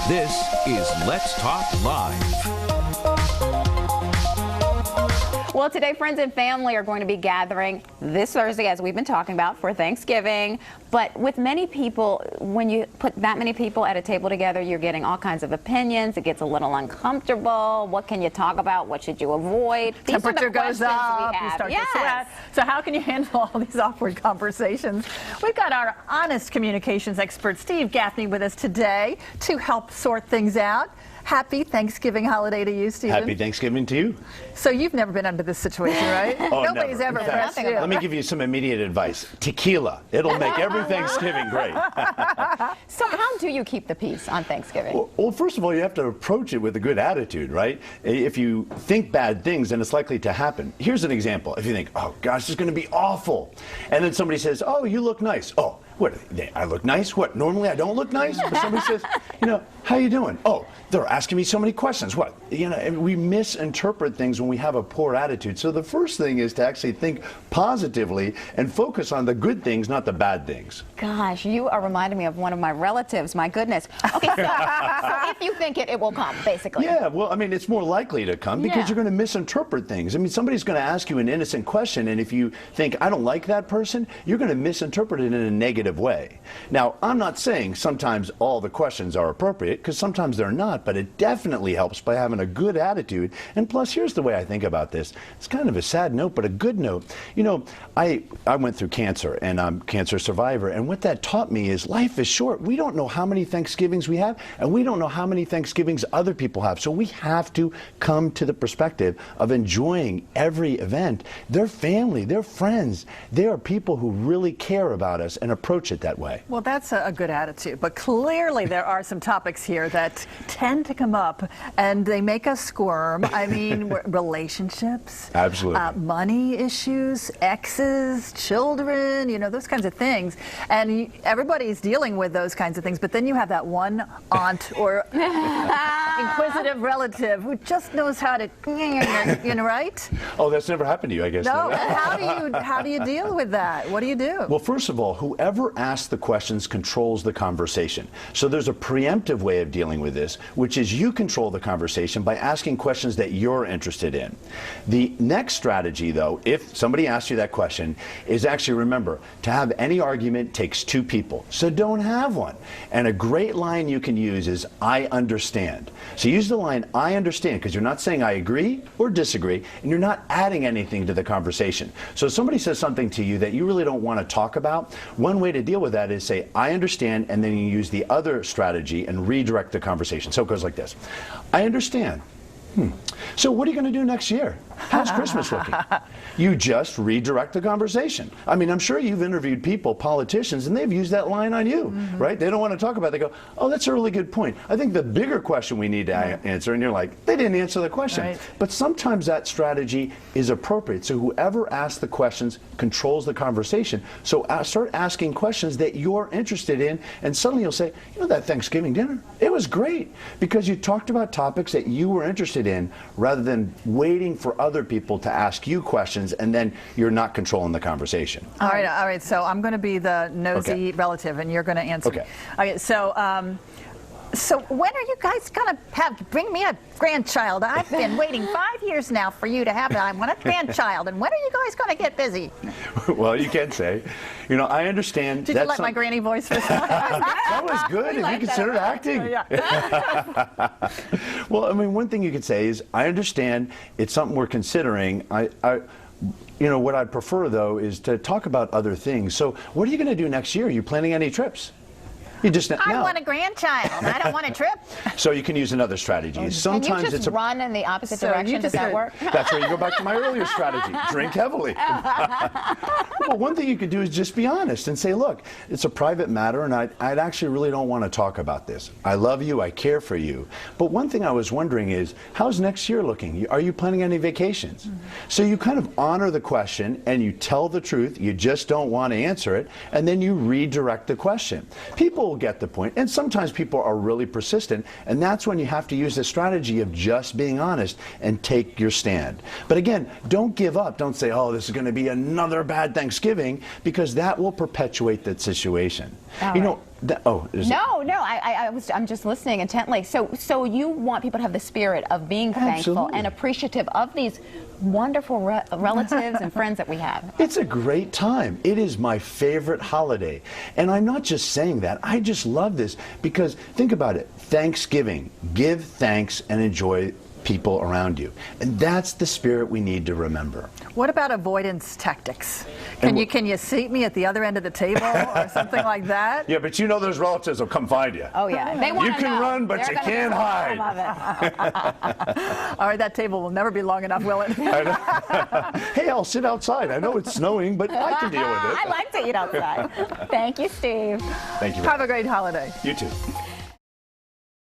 This is Let's Talk Live. Well, today, friends and family are going to be gathering this Thursday, as we've been talking about, for Thanksgiving. But with many people, when you put that many people at a table together, you're getting all kinds of opinions. It gets a little uncomfortable. What can you talk about? What should you avoid? Temperature goes up, you start to sweat. So how can you handle all these awkward conversations? We've got our honest communications expert, Steve Gaffney, with us today to help sort things out. Happy Thanksgiving holiday to you, Stephen. Happy Thanksgiving to you. So you've never been under this situation, right? Oh, Nobody's never. ever pressed you. Let me give you some immediate advice. Tequila. It'll make every Thanksgiving great. So how do you keep the peace on Thanksgiving? Well, first of all, you have to approach it with a good attitude, right? If you think bad things, then it's likely to happen. Here's an example. If you think, oh, gosh, this is going to be awful. And then somebody says, oh, you look nice. Oh, what, I look nice? What, normally I don't look nice? Or somebody says, you know, how you doing? Oh, they're asking me so many questions. What? You know, we misinterpret things when we have a poor attitude. So the first thing is to actually think positively and focus on the good things, not the bad things. Gosh, you are reminding me of one of my relatives. My goodness. Okay, so if you think it, it will come, basically. Yeah, well, I mean, it's more likely to come because you're going to misinterpret things. I mean, somebody's going to ask you an innocent question, and if you think, I don't like that person, you're going to misinterpret it in a negative way. Now, I'm not saying sometimes all the questions are appropriate, because sometimes they're not, but it definitely helps by having a good attitude. And plus, here's the way I think about this. It's kind of a sad note, but a good note. You know, I went through cancer, and I'm a cancer survivor, and what that taught me is life is short. We don't know how many Thanksgivings we have, and we don't know how many Thanksgivings other people have. So we have to come to the perspective of enjoying every event. They're family, they're friends, they are people who really care about us, and approach it that way. Well, that's a good attitude, but clearly there are some topics here that tend to come up and they make us squirm. I mean, relationships, absolutely, money issues, exes, children, you know, those kinds of things. And everybody's dealing with those kinds of things, but then you have that one aunt or inquisitive relative who just knows how to, you know, right? Oh, that's never happened to you, I guess. No, how do you deal with that? What do you do? Well, first of all, whoever asks the questions controls the conversation. So there's a preemptive way of dealing with this, which is you control the conversation by asking questions that you're interested in. The next strategy, though, if somebody asks you that question, is actually remember, to have any argument takes two people. So don't have one. And a great line you can use is, I understand. So use the line, I understand, because you're not saying I agree or disagree, and you're not adding anything to the conversation. So if somebody says something to you that you really don't want to talk about, one way to deal with that is say, I understand, and then you use the other strategy and redirect the conversation. So it goes like this. I understand. So what are you going to do next year? How's Christmas looking? You just redirect the conversation. I mean, I'm sure you've interviewed people, politicians, and they've used that line on you, right? They don't want to talk about it. They go, oh, that's a really good point. I think the bigger question we need to answer, and you're like, they didn't answer the question. Right. But sometimes that strategy is appropriate. So whoever asks the questions controls the conversation. So start asking questions that you're interested in, and suddenly you'll say, you know, that Thanksgiving dinner, it was great, because you talked about topics that you were interested in rather than waiting for other people to ask you questions, and then you're not controlling the conversation. All right. So I'm going to be the nosy relative, and you're going to answer. Okay. So when are you guys going to bring me a grandchild? I've been waiting 5 years now for you to have it. I want a grandchild. And when are you guys going to get busy? Well, you can say, you know, I understand. Did you like my granny voice for a second? That was good. If you considered acting. Well, I mean, one thing you could say is, I understand it's something we're considering. You know, what I'd prefer, though, is to talk about other things. So what are you going to do next year? Are you planning any trips? I want a grandchild. I don't want a trip. So you can use another strategy. Sometimes can you just run in the opposite direction? Does that work? That's where you go back to my earlier strategy. Drink heavily. Well, one thing you could do is just be honest and say, look, it's a private matter, and I'd actually really don't want to talk about this. I love you. I care for you. But one thing I was wondering is, how's next year looking? Are you planning any vacations? So you kind of honor the question, and you tell the truth. You just don't want to answer it, and then you redirect the question. People will get the point, and sometimes people are really persistent, and that's when you have to use the strategy of just being honest and take your stand. But again, don't give up. Don't say, oh, this is going to be another bad Thanksgiving, because that will perpetuate that situation. You know, I'm just listening intently. So you want people to have the spirit of being thankful Absolutely. and appreciative of these wonderful relatives and friends that we have. It's a great time. It is my favorite holiday. And I'm not just saying that. I just love this because think about it. Thanksgiving. Give thanks and enjoy people around you. And that's the spirit we need to remember. What about avoidance tactics? Can you seat me at the other end of the table or something like that? Yeah, but you know those relatives will come find you. Oh yeah, they want You can run, but you can't hide. All right, that table will never be long enough, will it? Hey, I'll sit outside. I know it's snowing, but I can deal with it. I like to eat outside. Thank you, Steve. Thank you. Have a great holiday. You too.